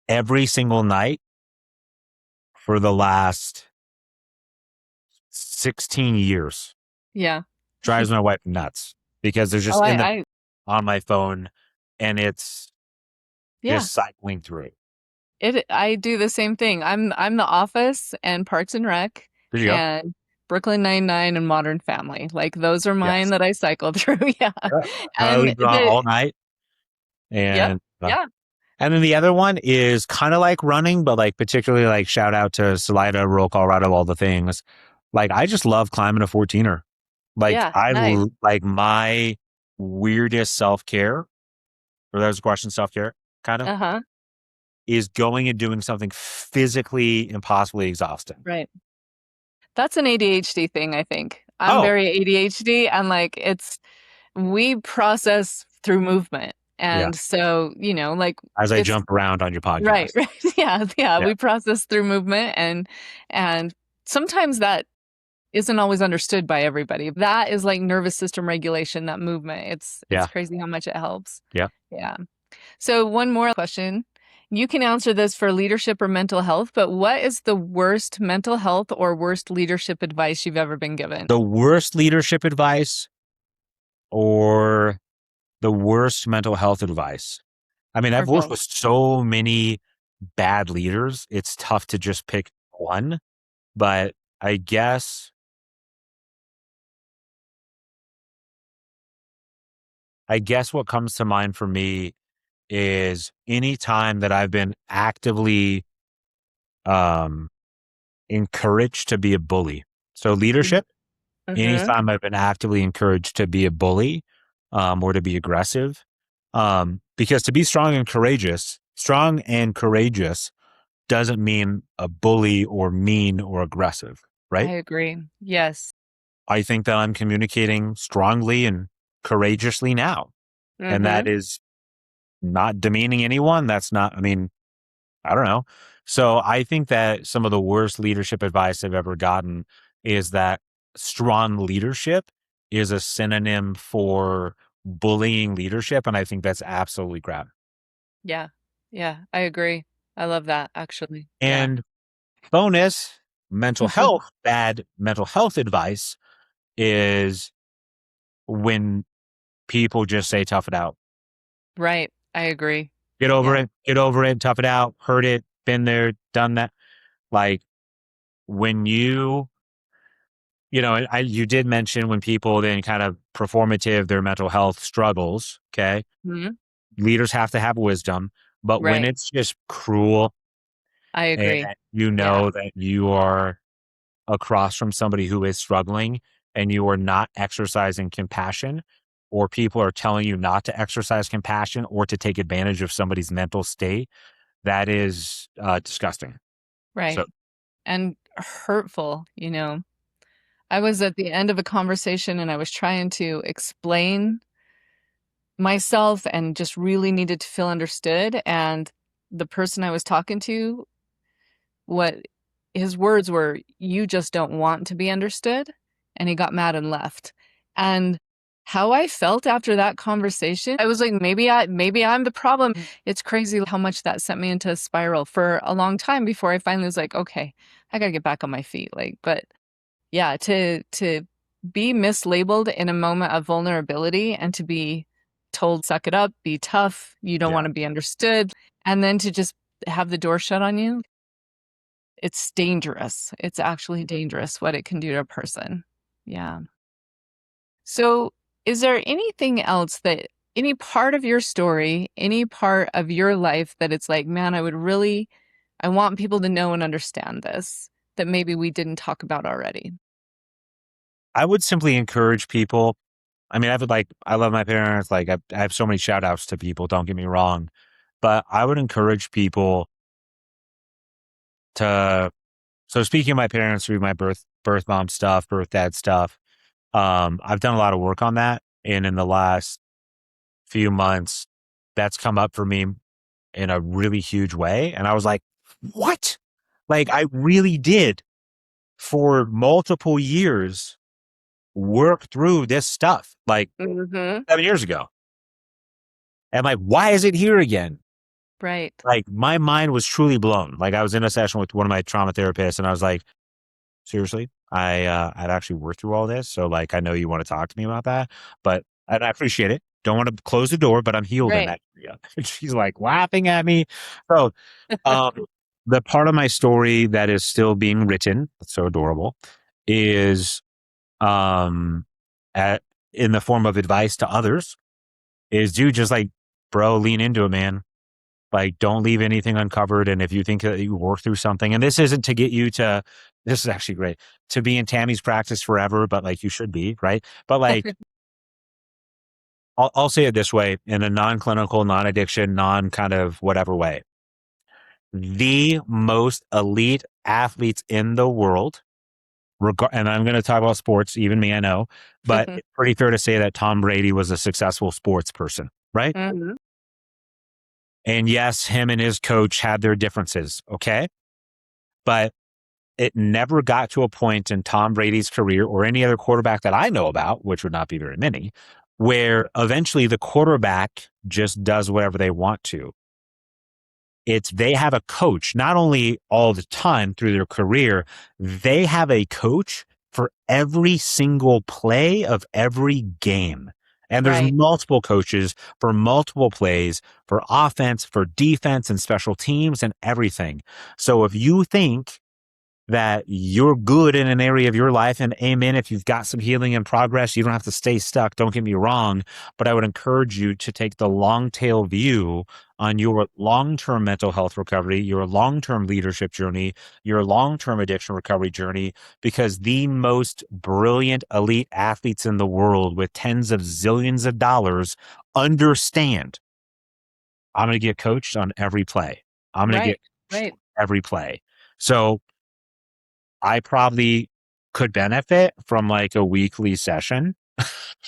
every single night for the last 16 years. Yeah. Drives my wife nuts because there's Oh, just in the on my phone and it's yeah. just cycling through. I do the same thing. I'm The Office and Parks and Rec There you go. and Brooklyn Nine-Nine and Modern Family. Like those are mine Yes. that I cycle through. Yeah. Yeah. I And leave it on all night. yep. And Yeah. and then the other one is kind of like running, but like particularly like shout out to Salida, rural Colorado, all the things. Like I just love climbing a 14er. Like Yeah. Nice. like my weirdest self-care, or that was a question, self-care kind of, Uh-huh. is going and doing something physically impossibly exhausting. Right. That's an ADHD thing, I think. I'm Oh, very ADHD and like we process through movement. And so, like As I it's jump around on your right, podcast. right. Yeah, yeah. Yeah. We process through movement and sometimes that isn't always understood by everybody. That is like nervous system regulation, that movement. It's Yeah. crazy how much it helps. Yeah. Yeah. So one more question. You can answer this for leadership or mental health, but what is the worst mental health or worst leadership advice you've ever been given? The worst leadership advice or the worst mental health advice? I mean, Or I've worked both? with so many bad leaders. It's tough to just pick one, but I guess what comes to mind for me is any time that I've been actively um encouraged to be a bully. So leadership, Mm-hmm. anytime I've been actively encouraged to be a bully, or to be aggressive. Because to be strong and courageous doesn't mean a bully or mean or aggressive, I right? agree. Yes. I think that I'm communicating strongly and courageously now. And that Mm-hmm. is not demeaning anyone. That's not, I mean, I don't know. So I think that some of the worst leadership advice I've ever gotten is that strong leadership is a synonym for bullying leadership. And I think that's absolutely crap. Yeah. Yeah. I agree. I love that actually. Yeah. And bonus bad mental health advice is when people just say tough it out. Right. I agree. Yeah. Get over it, tough it out, heard it, been there, done that. Like when you did mention when people then kind of performative their mental health struggles, okay? Mhm. Leaders have to have wisdom, but when Right. it's just cruel I and agree. you Yeah. know that you are across from somebody who is struggling and you are not exercising compassion, or people are telling you not to exercise compassion or to take advantage of somebody's mental state, that is disgusting. So Right. And hurtful. I was at the end of a conversation and I was trying to explain myself and just really needed to feel understood. And the person I was talking to, what his words were, "You just don't want to be understood." And he got mad and left. And how I felt after that conversation, I was like, maybe I'm the problem. It's crazy how much that sent me into a spiral for a long time before I finally was like, okay, I gotta get back on my feet. Like, but yeah, to be mislabeled in a moment of vulnerability and to be told, "Suck it up, be tough, you don't yeah, wanna be understood," and then to just have the door shut on you, it's dangerous. It's actually dangerous what it can do to a person. Yeah. So, is there anything else that any part of your story, any part of your life that it's like, "Man, I want people to know and understand this," that maybe we didn't talk about already? I would simply encourage people. I mean, I love my parents. Like, I have so many shout outs to people, don't get me wrong. But I would encourage people to, so speaking of my parents through my birth mom stuff, birth dad stuff, I've done a lot of work on that. And in the last few months, that's come up for me in a really huge way. And I was like, what? Like, I really did for multiple years work through this stuff like Mhm. 7 years ago. And like, why is it here again? Right. Like, my mind was truly blown. Like, I was in a session with one of my trauma therapists and I was like, seriously, I've actually worked through all this. So like, I know you want to talk to me about that, but and I appreciate it. Don't want to close the door, but I'm healed in Right. that area. And she's like laughing at me. So, um, the part of my story that is still being written, it's so adorable, is um, at, in the form of advice to others is dude, just like, bro, lean into it, man. Like, don't leave anything uncovered. And if you think that you work through something, and this isn't to get you to, this is actually great to be in Tammy's practice forever, but like you should be, right? But like, I'll say it this way in a non clinical, non addiction, non kind of whatever way. The most elite athletes in the world, and I'm going to talk about sports, even me, I know, but it's pretty fair to say that Tom Brady was a successful sports person, right? Mhm. And yes, him and his coach had their differences. Okay. But it never got to a point in Tom Brady's career or any other quarterback that I know about, which would not be very many, where eventually the quarterback just does whatever they want to. It's they have a coach, not only all the time through their career, they have a coach for every single play of every game. And there's Right. multiple coaches for multiple plays, for offense, for defense, and special teams and everything. So if you think that you're good in an area of your life, and amen, if you've got some healing in progress, you don't have to stay stuck. Don't get me wrong. But I would encourage you to take the long tail view on your long-term mental health recovery, your long-term leadership journey, your long-term addiction recovery journey, because the most brilliant elite athletes in the world with tens of zillions of dollars understand I'm going to get coached on every play. I'm going to get Right. coached Right. on every play. So I probably could benefit from like a weekly session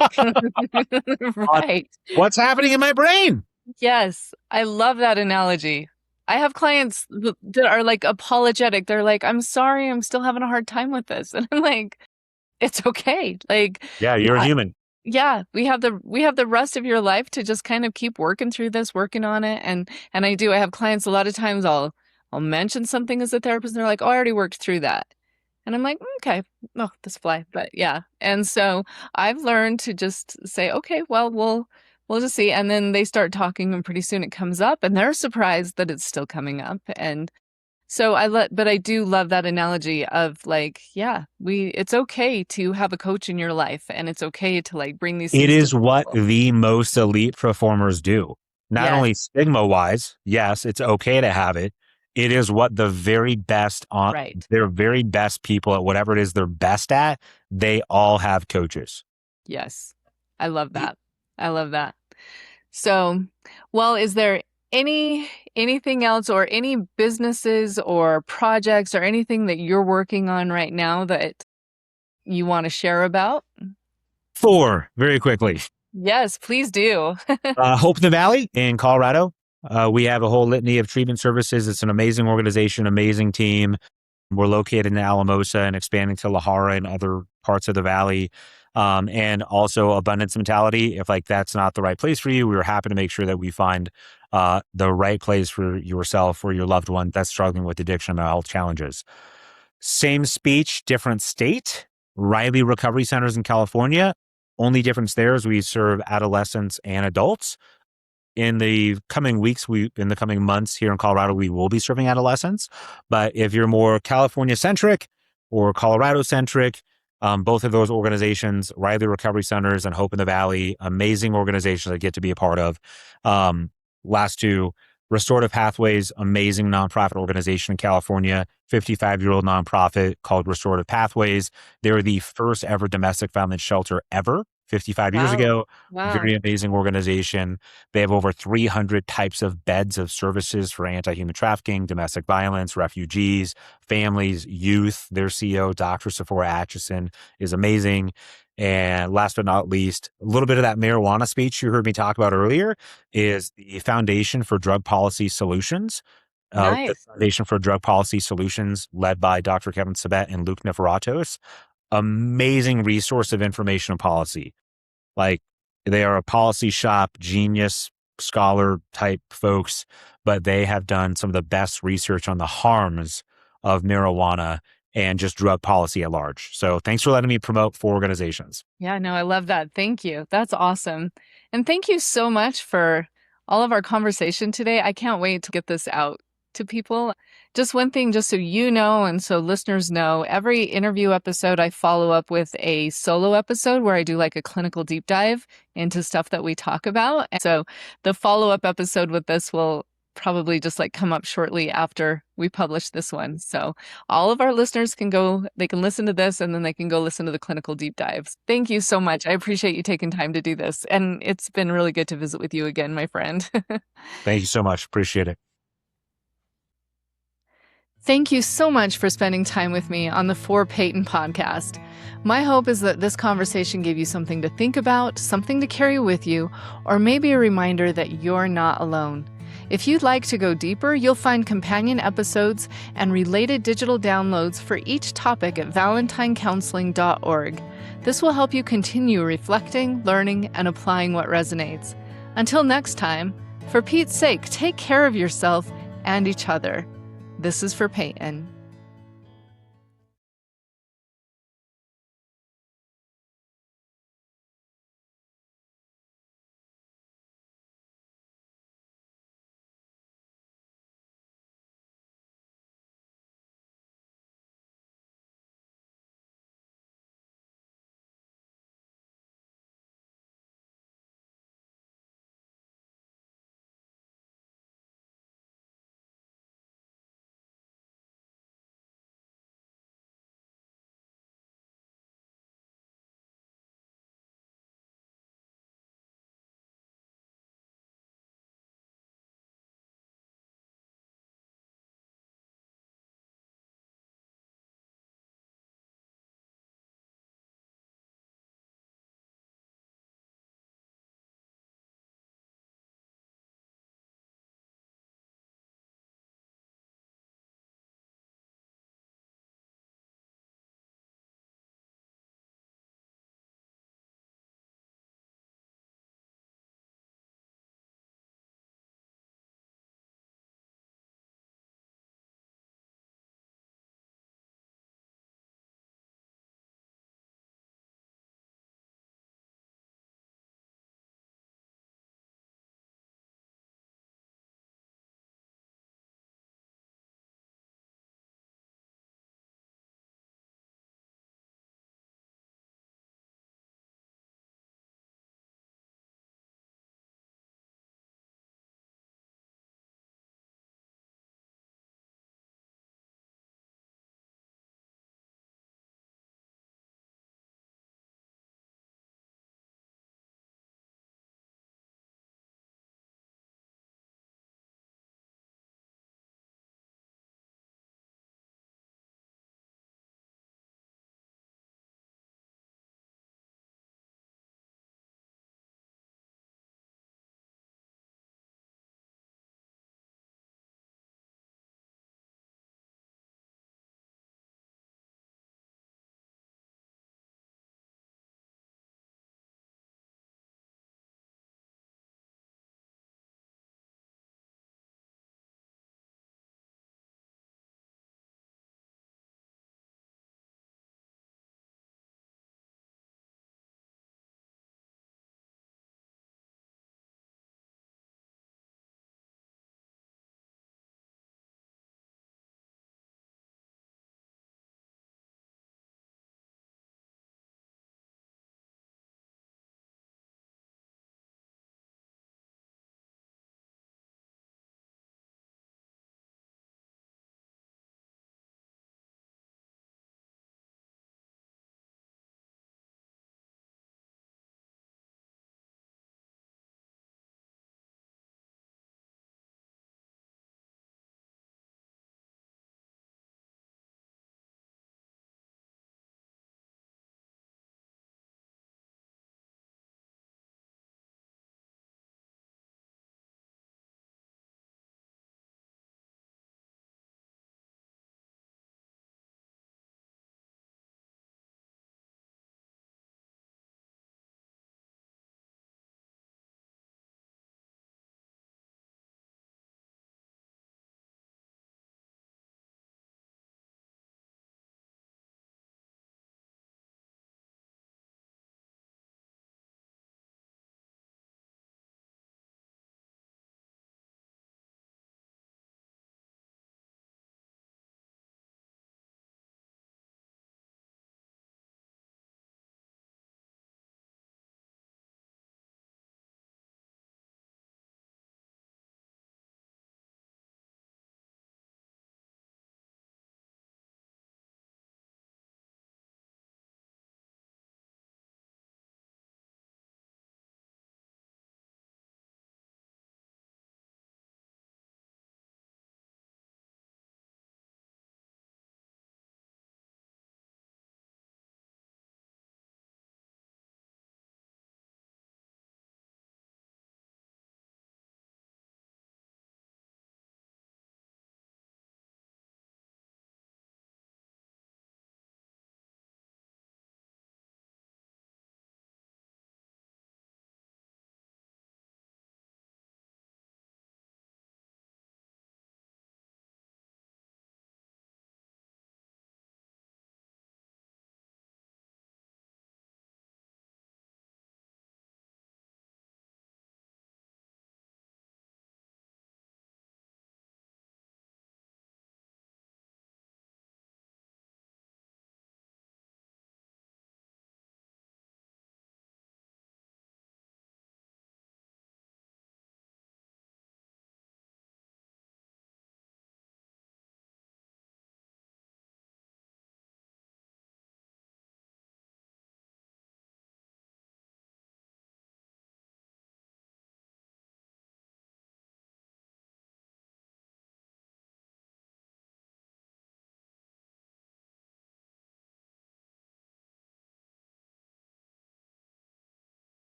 on Right. what's happening in my brain. Yes, I love that analogy. I have clients that are like apologetic. They're like, "I'm sorry, I'm still having a hard time with this." And I'm like, "It's okay." Like, Yeah, you're a I, human. yeah, we have the rest of your life to just kind of keep working through this, working on it. And I have clients a lot of times I'll mention something as a therapist and they're like, "Oh, I already worked through that." And I'm like, okay, oh, this fly, but yeah. And so I've learned to just say, okay, well, we'll just see. And then they start talking, and pretty soon it comes up, and they're surprised that it's still coming up. And so but I do love that analogy of like, yeah, it's okay to have a coach in your life, and it's okay to like bring these It things to is the what table. the most elite performers do. Not Yes, only stigma wise, yes, it's okay to have it. It is what the very best on right. their very best people at whatever it is they're best at, they all have coaches. Yes. I love that. I love that. So, well, is there anything else or any businesses or projects or anything that you're working on right now that you want to share about? Four, very quickly. Yes, please do. Hope in the Valley in Colorado. We have a whole litany of treatment services. It's an amazing organization, amazing team. We're located in Alamosa and expanding to La Jara and other parts of the valley. And also abundance mentality. If like that's not the right place for you, we are happy to make sure that we find the right place for yourself or your loved one that's struggling with addiction and mental health challenges. Same speech, different state. Riley Recovery Centers in California. Only difference there is we serve adolescents and adults. In the coming weeks, in the coming months here in Colorado, we will be serving adolescents. But if you're more California centric or Colorado centric, both of those organizations, Riley Recovery Centers and Hope in the Valley, amazing organizations I get to be a part of. Last two, Restorative Pathways, amazing nonprofit organization in California, 55-year-old nonprofit called Restorative Pathways. They were the first ever domestic violence shelter ever, 55 years Wow. ago. Wow. Very amazing organization. They have over 300 types of beds of services for anti-human trafficking, domestic violence, refugees, families, youth. Their CEO, Dr. Sephora Atchison, is amazing. And last but not least, a little bit of that marijuana speech you heard me talk about earlier is the Foundation for Drug Policy Solutions. The Nice. Foundation for Drug Policy Solutions, led by Dr. Kevin Sabet and Luke Neferatos. Amazing resource of information and policy. Like they are a policy shop, genius, scholar type folks, but they have done some of the best research on the harms of marijuana and just drug policy at large. So thanks for letting me promote four organizations. Yeah, no, I love that. Thank you. That's awesome. And thank you so much for all of our conversation today. I can't wait to get this out to people. Just one thing, just so you know, and so listeners know, every interview episode, I follow up with a solo episode where I do like a clinical deep dive into stuff that we talk about. And so the follow up episode with this will probably just like come up shortly after we publish this one. So all of our listeners they can listen to this and then they can go listen to the clinical deep dives. Thank you so much. I appreciate you taking time to do this. And it's been really good to visit with you again, my friend. Thank you so much. Appreciate it. Thank you so much for spending time with me on the For Peyton podcast. My hope is that this conversation gave you something to think about, something to carry with you, or maybe a reminder that you're not alone. If you'd like to go deeper, you'll find companion episodes and related digital downloads for each topic at valentinecounseling.org. This will help you continue reflecting, learning, and applying what resonates. Until next time, for Pete's sake, take care of yourself and each other. This is for Peyton.